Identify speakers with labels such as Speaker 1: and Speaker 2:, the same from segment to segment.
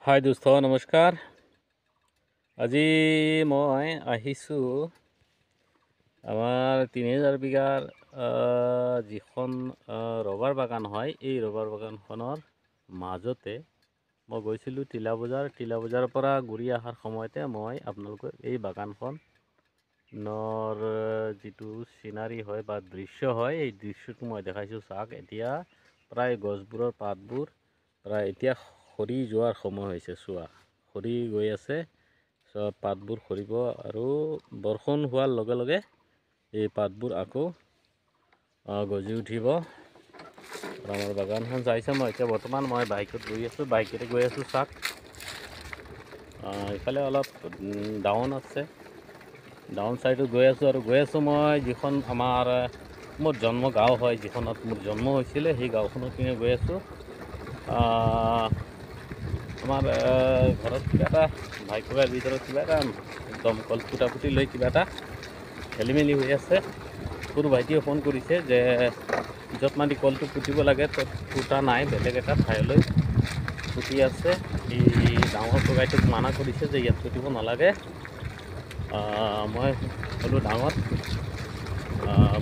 Speaker 1: হাই দোস্ত নমস্কাৰ। আজি মই আহিছোঁ আমাৰ 3000 বিঘাৰ যিখন ৰবাৰ বাগান হয়, এই ৰবাৰ বাগানখনৰ মাজতে মই গৈছিলোঁ টিলা বজাৰৰ পৰা ঘূৰি অহাৰ সময়তে মই আপোনালোকক এই বাগানখনৰ যিটো চিনাৰী হয় বা দৃশ্য হয়, এই দৃশ্যটো মই দেখাইছোঁ। চাওক, এতিয়া প্ৰায় গছবোৰৰ পাতবোৰ প্ৰায় এতিয়া সৰি যোৱাৰ সময় হৈছে। চোৱা, সৰি গৈ আছে, চব পাতবোৰ সৰিব আৰু বৰষুণ হোৱাৰ লগে লগে এই পাতবোৰ আকৌ গজি উঠিব। আমাৰ বাগানখন চাইছে। মই এতিয়া বৰ্তমান বাইকেৰে গৈ আছোঁ। চাওক, ইফালে অলপ ডাউন আছে, ডাউন চাইডত গৈ আছোঁ মই যিখন মোৰ জন্ম গাঁও হয়, যিখনত মোৰ জন্ম হৈছিলে, সেই গাঁওখনৰ পিনে গৈ আছোঁ। আমাৰ ঘৰত কিবা এটা ভাগ্যৰ ভিতৰত কিবা এটা দমকল ফুটাফুটি লৈ কিবা এটা খেলি মেলি হৈ আছে। সৰু ভাইটিয়ে ফোন কৰিছে যে য'ত মাটি কলটো পুতিব লাগে ত'ত ফুটা নাই, বেলেগ এটা ঠাইলৈ পুতি আছে। এই ডাঙৰ ককাইটোক মানা কৰিছে যে ইয়াত পুতিব নালাগে। মই ক'লোঁ ডাঙৰ,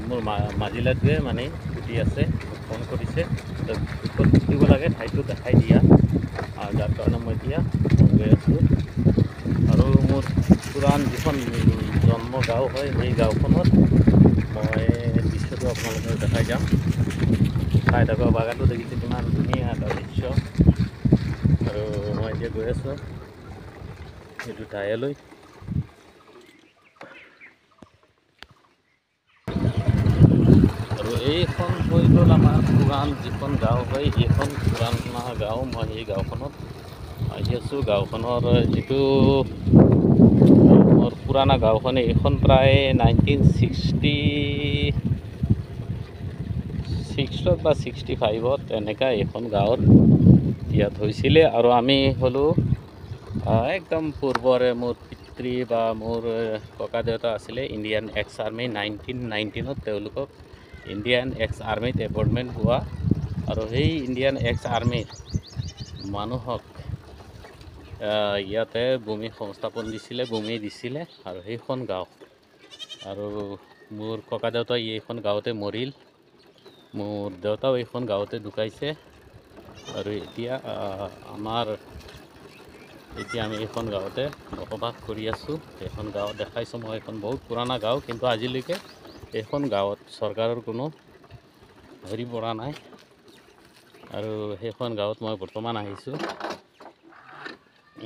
Speaker 1: মোৰ মাজিলাটোৱে মানে পুতি আছে, ফোন কৰিছে ক'ত পুতিব লাগে ঠাইটো দেখাই দিয়া, যাৰ কাৰণে মই এতিয়া গৈ আছোঁ। আৰু মোৰ পুৰাণ যিখন জন্ম গাঁও হয়, সেই গাঁওখনত মই দৃশ্যটো আপোনালোকক দেখাই যাম। চাই থাকক, বাগানটো দেখিছে কিমান ধুনীয়া এটা দৃশ্য। আৰু মই এতিয়া গৈ আছোঁ এইটো ঠাইলৈ। আৰু এইখন হৈ গ'ল আমাৰ পুৰাণ যিখন গাঁও হয়, এইখন পুৰাণা গাঁও। মই এই গাঁওখনত আহি আছোঁ। গাঁওখনৰ যিটো মোৰ পুৰাণা গাঁওখন, এইখন প্ৰায় 1966 বা 65 এনেকুৱা এইখন গাঁৱত ইয়াত হৈছিলে। আৰু আমি হ'লোঁ একদম পূৰ্বৰে মোৰ পিতৃ বা মোৰ ককা দেউতা আছিলে ইণ্ডিয়ান এক্স আৰ্মি। 1919 তেওঁলোকক ইণ্ডিয়ান এক্স আৰ্মিত এপইণ্টমেণ্ট হোৱা, আৰু সেই ইণ্ডিয়ান এক্স আৰ্মিৰ মানুহক ইয়াতে ভূমি সংস্থাপন দিছিলে, ভূমি দিছিলে। আৰু সেইখন গাঁও, আৰু মোৰ ককা দেউতাই এইখন গাঁৱতে মৰিল, মোৰ দেউতাও এইখন গাঁৱতে ঢুকাইছে। আৰু এতিয়া আমি এইখন গাঁৱতে বসবাস কৰি আছোঁ। এইখন গাঁও দেখাইছোঁ মই, এইখন বহুত পুৰণা গাঁও, কিন্তু আজিলৈকে এইখন গাঁৱত চৰকাৰৰ কোনো হেৰি পৰা নাই। আৰু সেইখন গাঁৱত মই বৰ্তমান আহিছোঁ।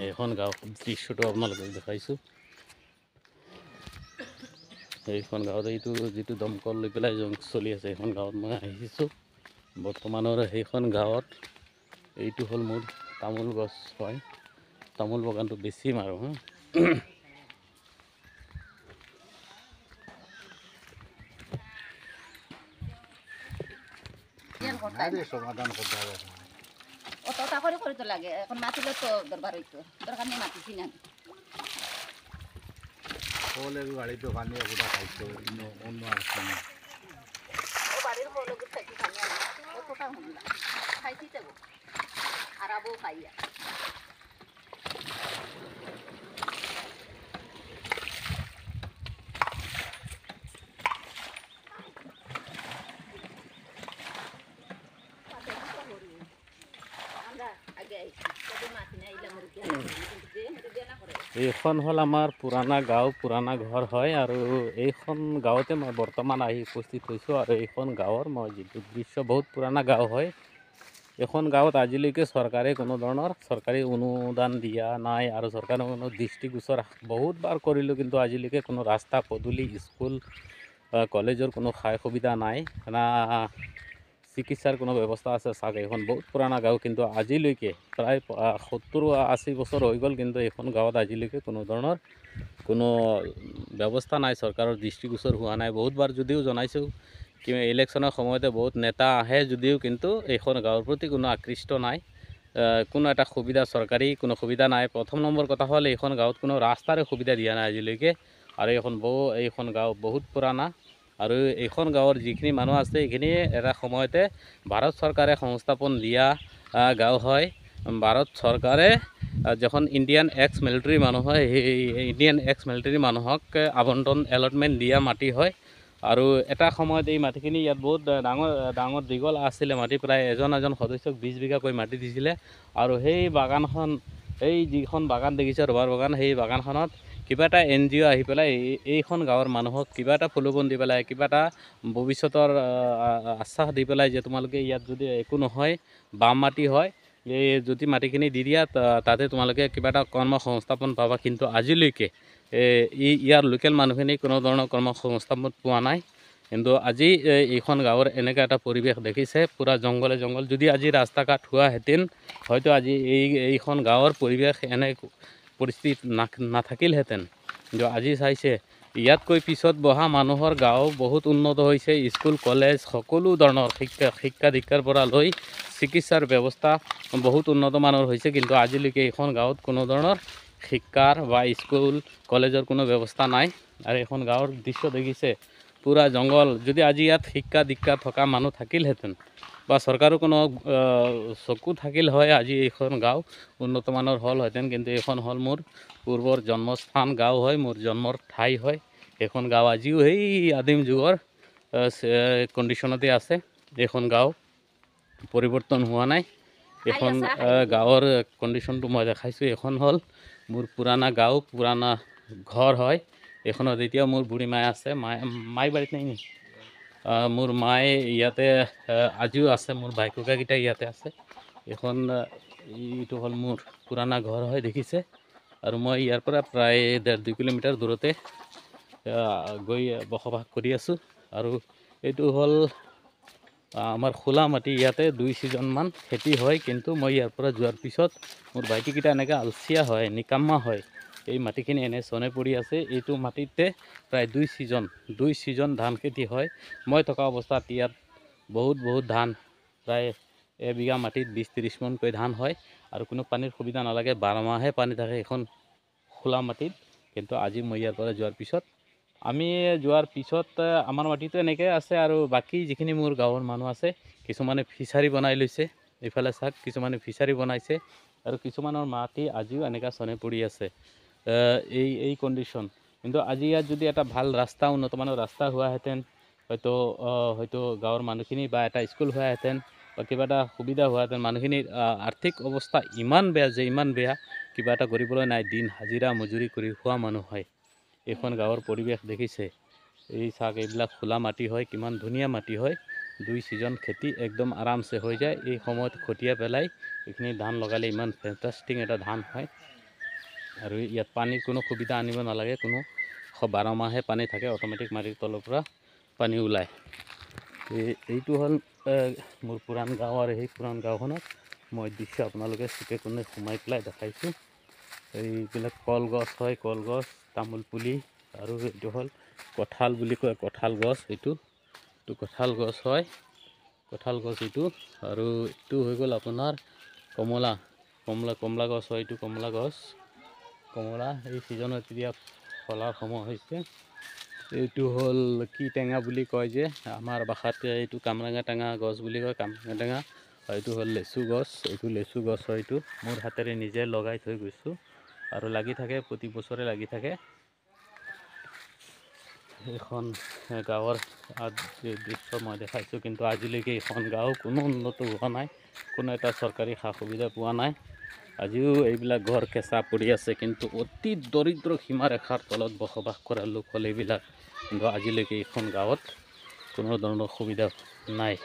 Speaker 1: এইখন গাঁও দৃশ্যটো আপোনালোকক দেখাইছোঁ। এইখন গাঁৱত এইটো যিটো দমকল লৈ পেলাই চলি আছে, এইখন গাঁৱত মই আহিছোঁ বৰ্তমানৰ। সেইখন গাঁৱত এইটো হ'ল মোৰ তামোল গছ হয়, তামোল বাগানটো বেছি মাৰোঁ।
Speaker 2: সমাধান করতে হবে।
Speaker 3: অত চাকরি করে তো লাগে, এখন মাতিলে তো দরকার হইতো, দরকার নেই মাতিছি না।
Speaker 2: হলে বাড়িতে পানি ওটা খাইতো অন্য আসছে না।
Speaker 3: ও বাড়ির বড় লোক থাকি খানি আমি অতটা হল না, খাইছি তো আর আবো খাইয়া।
Speaker 1: এইখন হ'ল আমাৰ পুৰণা গাঁও, পুৰণা ঘৰ হয়। আৰু এইখন গাঁৱতে মই বৰ্তমান আহি উপস্থিত হৈছোঁ। আৰু এইখন গাঁৱৰ মই যিটো দৃশ্য, বহুত পুৰণা গাঁও হয়। এইখন গাঁৱত আজিলৈকে চৰকাৰে কোনো ধৰণৰ চৰকাৰী অনুদান দিয়া নাই, আৰু চৰকাৰৰ কোনো দৃষ্টিগোচৰ বহুতবাৰ কৰিলোঁ, কিন্তু আজিলৈকে কোনো ৰাস্তা পদূলি, স্কুল কলেজৰ কোনো সা সুবিধা নাই, না চিকিৎসাৰ কোনো ব্যৱস্থা আছে। চাওক, এইখন বহুত পুৰণা গাঁও, কিন্তু আজিলৈকে প্ৰায় 70-80 বছৰ হৈ গ'ল, কিন্তু এইখন গাঁৱত আজিলৈকে কোনো ধৰণৰ কোনো ব্যৱস্থা নাই, চৰকাৰৰ দৃষ্টিগোচৰ হোৱা নাই। বহুতবাৰ যদিও জনাইছোঁ, কিবা ইলেকশ্যনৰ সময়তে বহুত নেতা আহে যদিও, কিন্তু এইখন গাঁৱৰ প্ৰতি কোনো আকৃষ্ট নাই, কোনো এটা সুবিধা, চৰকাৰী কোনো সুবিধা নাই। প্ৰথম নম্বৰ কথা হ'ল, এইখন গাঁৱত কোনো ৰাস্তাৰে সুবিধা দিয়া নাই আজিলৈকে। আৰু এইখন গাঁও বহুত পুৰণা। আৰু এইখন গাঁৱৰ যিখিনি মানুহ আছে, এইখিনি এটা সময়তে ভাৰত চৰকাৰে সংস্থাপন দিয়া গাঁও হয়। ভাৰত চৰকাৰে যখন ইণ্ডিয়ান এক্স মিলিটাৰী মানুহ হয় সেই ইণ্ডিয়ান এক্স মিলিটাৰী মানুহক আবণ্টন এলটমেণ্ট দিয়া মাটি হয়। আৰু এটা সময়ত এই মাটিখিনি ইয়াত বহুত ডাঙৰ দীঘল আছিলে মাটি, প্ৰায় এজন সদস্যক 20 বিঘাকৈ মাটি দিছিলে। আৰু সেই বাগানখন, এই যিখন বাগান দেখিছে ৰবাৰ বাগান, সেই বাগানখনত কিবা এটা NGO আহি পেলাই এইখন গাঁৱৰ মানুহক কিবা এটা প্ৰলোভন দি পেলাই, কিবা এটা ভৱিষ্যতৰ আশ্বাস দি পেলাই যে তোমালোকে ইয়াত যদি একো নহয়, বাম মাটি হয়, এই যদি মাটিখিনি দি দিয়া তাতে তোমালোকে কিবা এটা কৰ্ম সংস্থাপন পাবা। কিন্তু আজিলৈকে ইয়াৰ লোকেল মানুহখিনি কোনো ধৰণৰ কৰ্ম সংস্থাপন পোৱা নাই। কিন্তু আজি এইখন গাঁৱৰ এনেকুৱা এটা পৰিৱেশ দেখিছে, পূৰা জংঘলে জংঘল। যদি আজি ৰাস্তা ঘাট হোৱাহেঁতেন হয়তো আজি এইখন গাঁৱৰ পৰিৱেশ এনে পৰিস্থিতি নাথাকিলহেঁতেন। কিন্তু আজি চাইছে ইয়াতকৈ পিছত বহা মানুহৰ গাঁও বহুত উন্নত হৈছে। স্কুল কলেজ সকলো ধৰণৰ শিক্ষা দীক্ষাৰ পৰা লৈ চিকিৎসাৰ ব্যৱস্থা বহুত উন্নত মানৰ হৈছে। কিন্তু আজিলৈকে এইখন গাঁৱত কোনো ধৰণৰ শিক্ষাৰ বা স্কুল কলেজৰ কোনো ব্যৱস্থা নাই। আৰু এইখন গাঁৱৰ দৃশ্য দেখিছে পূৰা জংঘল। যদি আজি ইয়াত শিক্ষা দীক্ষা থকা মানুহ থাকিলহেঁতেন বা চৰকাৰো কোনো চকু থাকিল হয়, আজি এইখন গাঁও উন্নত মানৰ হ'লহেঁতেন। কিন্তু এইখন হ'ল মোৰ পূৰ্বৰ জন্মস্থান গাঁও হয়, মোৰ জন্মৰ ঠাই হয়। এইখন গাঁও আজিও সেই আদিম যুগৰ কণ্ডিশ্যনতে আছে। এইখন গাঁও পৰিৱৰ্তন হোৱা নাই। এইখন গাঁৱৰ কণ্ডিশ্যনটো মই দেখাইছোঁ। এইখন হ'ল মোৰ পুৰাণা গাঁও, পুৰাণা ঘৰ হয়। এইখনত এতিয়াও মোৰ বুঢ়ী মায়ে আছে। মাই বাৰীত নাই নি? মোৰ মায়ে ইয়াতে আজিও আছে, মোৰ ভাই ককাকেইটা ইয়াতে আছে। এইটো হ'ল মোৰ পুৰাণা ঘৰ হয়, দেখিছে। আৰু মই ইয়াৰ পৰা প্ৰায় 1.5-2 কিলোমিটাৰ দূৰতে গৈ বসবাস কৰি আছোঁ। আৰু এইটো হ'ল আমাৰ খোলা মাটি। ইয়াতে 2 ছিজনমান খেতি হয়। কিন্তু মই ইয়াৰ পৰা যোৱাৰ পিছত মোৰ ভাইটিকেইটা এনেকৈ আলচিয়া হয়, নিকাম্মা হয়। এই মাটিখিনি এনে চনে পৰি আছে। এইটো মাটিতে প্ৰায় 2 ছিজন ধান খেতি হয়। মই থকা অৱস্থাত ইয়াত বহুত ধান, প্ৰায় এবিঘা মাটিত 20-30 মোনকৈ ধান হয়। আৰু কোনো পানীৰ সুবিধা নালাগে, 12 মাহে পানী থাকে এইখন খোলা মাটিত। কিন্তু আজি মই ইয়াৰ পৰা যোৱাৰ পিছত আমাৰ মাটিটো এনেকৈ আছে। আৰু বাকী যিখিনি মোৰ গাঁৱৰ মানুহ আছে, কিছুমানে ফিচাৰী বনাই লৈছে। এইফালে চাওক, কিছুমানে ফিচাৰী বনাইছে। আৰু কিছুমানৰ মাটি আজিও এনেকুৱা চনে পৰি আছে। এই কণ্ডিশ্যন। কিন্তু আজি ইয়াত যদি এটা ভাল ৰাস্তা, উন্নতমানৰ ৰাস্তা হোৱাহেঁতেন, হয়তো গাঁৱৰ মানুহখিনি বা এটা স্কুল হোৱাহেঁতেন বা কিবা এটা সুবিধা হোৱাহেঁতেন। মানুহখিনিৰ আৰ্থিক অৱস্থা ইমান বেয়া, কিবা এটা কৰিবলৈ নাই। দিন হাজিৰা মজুৰি কৰি খোৱা মানুহ হয়। এইখন গাঁৱৰ পৰিৱেশ দেখিছে। এই চাওক, এইবিলাক খোলা মাটি হয়, কিমান ধুনীয়া মাটি হয়। 2 ছিজন খেতি একদম আৰামছে হৈ যায়। এই সময়ত কঠীয়া পেলাই এইখিনি ধান লগালে ইমান ফেণ্টাষ্টিক এটা ধান হয়। আৰু ইয়াত পানীৰ কোনো সুবিধা আনিব নালাগে, কোনো 12 মাহে পানী থাকে। অট'মেটিক মাটিৰ তলৰ পৰা পানী ওলায়। এইটো হ'ল মোৰ পুৰাণ গাঁও। আৰু সেই পুৰাণ গাঁওখনত মই দৃশ্য আপোনালোকে চুকে কোণে সোমাই পেলাই দেখাইছোঁ। এইবিলাক কলগছ হয়, কলগছ, তামোল পুলি। আৰু এইটো হ'ল কঁঠাল বুলি কয়, কঁঠাল গছ। এইটো কঁঠাল গছ হয়, কঁঠাল গছ এইটো। আৰু এইটো হৈ গ'ল আপোনাৰ কমলা গছ হয়। এইটো কমলা গছ, কমলা। এই ছিজনত এতিয়া ফলাৰ সময় হৈছে। এইটো হ'ল কি টেঙা বুলি কয় যে, আমাৰ ভাষাত এইটো কামৰাঙা টেঙা গছ বুলি কয়, কামৰাঙা টেঙা। এইটো হ'ল লেচু গছ। এইটো লেচু গছ হয়। এইটো মোৰ হাতেৰে নিজে লগাই থৈ গৈছোঁ আৰু লাগি থাকে, প্ৰতি বছৰে লাগি থাকে। এইখন গাঁৱৰ দৃশ্য মই দেখাইছোঁ। কিন্তু আজিলৈকে এইখন গাঁও কোনো উন্নত হোৱা নাই, কোনো এটা চৰকাৰী সা সুবিধা পোৱা নাই। আজিও এইবিলাক ঘৰ কেঁচা পৰি আছে। কিন্তু অতি দৰিদ্ৰ সীমাৰেখাৰ তলত বসবাস কৰা লোকসকল এইবিলাক। কিন্তু আজিলৈকে এইখন গাঁৱত কোনো ধৰণৰ সুবিধা নাই।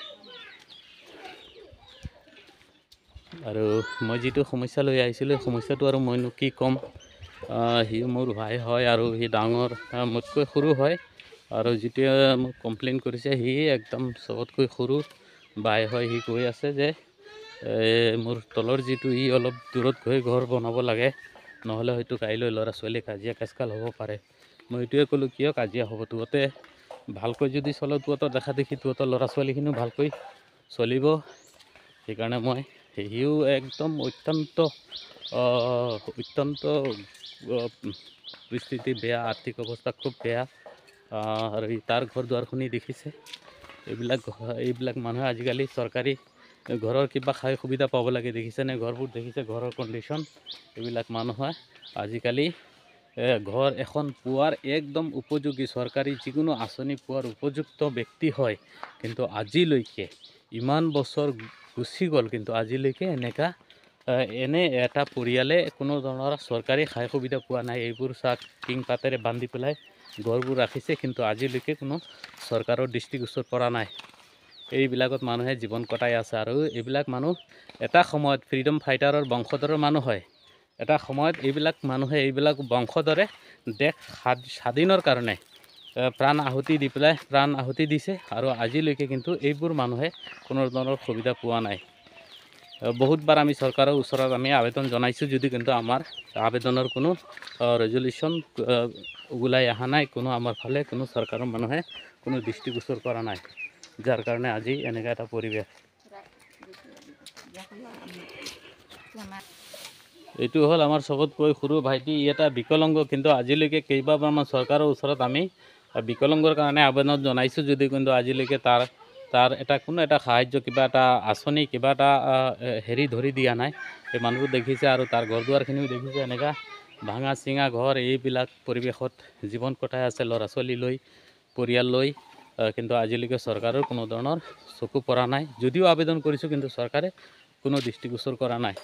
Speaker 1: আৰু মই যিটো সমস্যা লৈ আহিছিলোঁ, এই সমস্যাটো আৰু মইনো কি ক'ম। সি মোৰ ভাই হয়, আৰু সি ডাঙৰ, মোতকৈ সৰু হয়। আৰু যিটোৱে মোক কমপ্লেইন কৰিছে, সি একদম চবতকৈ সৰু বাই হয়। সি কৈ আছে যে মোৰ তলৰ যিটো, ই অলপ দূৰত গৈ ঘৰ বনাব লাগে, নহ'লে হয়তো কাইলৈ ল'ৰা ছোৱালী কাজিয়া কাচকাল হ'ব পাৰে। মই এইটোৱে ক'লোঁ, কিয় কাজিয়া হ'ব? তোহঁতে ভালকৈ যদি চল, তোহঁতৰ দেখা দেখি তোহঁতৰ ল'ৰা ছোৱালীখিনিও ভালকৈ চলিব। সেইকাৰণে সিও একদম অত্যন্ত পৰিস্থিতি বেয়া, আৰ্থিক অৱস্থা খুব বেয়া। আৰু তাৰ ঘৰ দুৱাৰখনি দেখিছে। এইবিলাক মানুহে আজিকালি চৰকাৰী ঘৰৰ কিবা খাই সুবিধা পাব লাগে দেখিছেনে ঘৰবোৰ দেখিছে ঘৰৰ কণ্ডিশ্যন এইবিলাক মানুহে আজিকালি ঘৰ এখন পোৱাৰ একদম উপযোগী চৰকাৰী যিকোনো আঁচনি পোৱাৰ উপযুক্ত ব্যক্তি হয় কিন্তু আজিলৈকে ইমান বছৰ গুচি গ'ল কিন্তু আজিলৈকে এনে এটা পৰিয়ালে কোনো ধৰণৰ চৰকাৰী খাই সুবিধা পোৱা নাই এইবোৰ চাক টিং পাতেৰে বান্ধি পেলাই ঘৰবোৰ ৰাখিছে কিন্তু আজিলৈকে কোনো চৰকাৰৰ দৃষ্টিগোচৰ পৰা নাই এইবিলাকত মানুহে জীৱন কটাই আছে আৰু এইবিলাক মানুহ এটা সময়ত ফ্ৰীডম ফাইটাৰৰ বংশধৰৰ মানুহ হয় এটা সময়ত এইবিলাক মানুহে এইবিলাক বংশধৰে দেশ স্বাধীনৰ কাৰণে প্ৰাণ আহুতি দিছে আৰু আজিলৈকে কিন্তু এইবোৰ মানুহে কোনো ধৰণৰ সুবিধা পোৱা নাই বহুতবাৰ আমি চৰকাৰৰ ওচৰত আমি আবেদন জনাইছোঁ যদি কিন্তু আমাৰ আবেদনৰ কোনো ৰেজলিউশ্যন ওলাই অহা নাই কোনো আমাৰ ফালে কোনো চৰকাৰৰ মানুহে কোনো দৃষ্টিগোচৰ কৰা নাই যাৰ কাৰণে আজি এনেকুৱা এটা পৰিৱেশ এইটো হ'ল আমাৰ চবতকৈ সৰু ভাইটি এটা বিকলাংগ কিন্তু আজিলৈকে কেইবাবাৰমান চৰকাৰৰ ওচৰত আমি বিকলাংগৰ কাৰণে আবেদন জনাইছোঁ যদি কিন্তু আজিলৈকে তাৰ এটা কোনো এটা সাহায্য কিবা এটা আঁচনি কিবা এটা হেৰি ধৰি দিয়া নাই এই মানুহটো দেখিছে আৰু তাৰ ঘৰ দুৱাৰখিনিও দেখিছে এনেকুৱা ভাঙা চিঙা ঘৰ এইবিলাক পৰিৱেশত জীৱন কটাই আছে ল'ৰা ছোৱালী লৈ পৰিয়াল লৈ কিন্তু আজিলৈকে চৰকাৰৰ কোনো ধৰণৰ চকু পৰা নাই যদিও আবেদন কৰিছোঁ কিন্তু চৰকাৰে কোনো দৃষ্টিগোচৰ কৰা নাই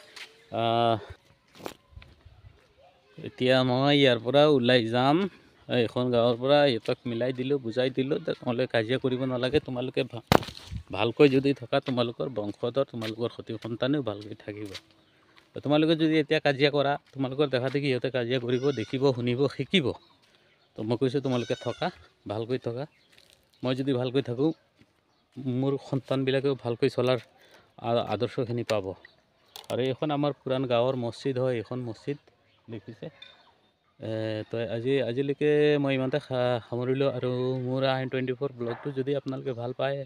Speaker 1: এতিয়া মই ইয়াৰ পৰা ওলাই যাম এখন গাঁৱৰ পৰা ইহঁতক মিলাই দিলোঁ বুজাই দিলোঁ তোমালোকে কাজিয়া কৰিব নালাগে তোমালোকে ভালকৈ যদি থকা তোমালোকৰ বংশধৰ তোমালোকৰ সতি সন্তানেও ভালকৈ থাকিব তোমালোকে যদি এতিয়া কাজিয়া কৰা তোমালোকৰ দেখা দেখি ইহঁতে কাজিয়া কৰিব দেখিব শুনিব শিকিব তো মই কৈছোঁ তোমালোকে থকা ভালকৈ থকা মই যদি ভালকৈ থাকোঁ মোৰ সন্তানবিলাকেও ভালকৈ চলাৰ আদৰ্শখিনি পাব আৰু এইখন আমাৰ পুৰাণ গাঁৱৰ মছজিদ হয় এইখন মছজিদ দেখিছে তো আজিলৈকে মই ইমানতে সামৰিলোঁ আৰু মোৰ IN24 ব্লগটো যদি আপোনালোকে ভাল পায়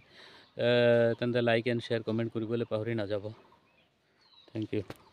Speaker 1: তেন্তে লাইক এণ্ড শ্বেয়াৰ কমেণ্ট কৰিবলৈ পাহৰি নাযাব থেংক ইউ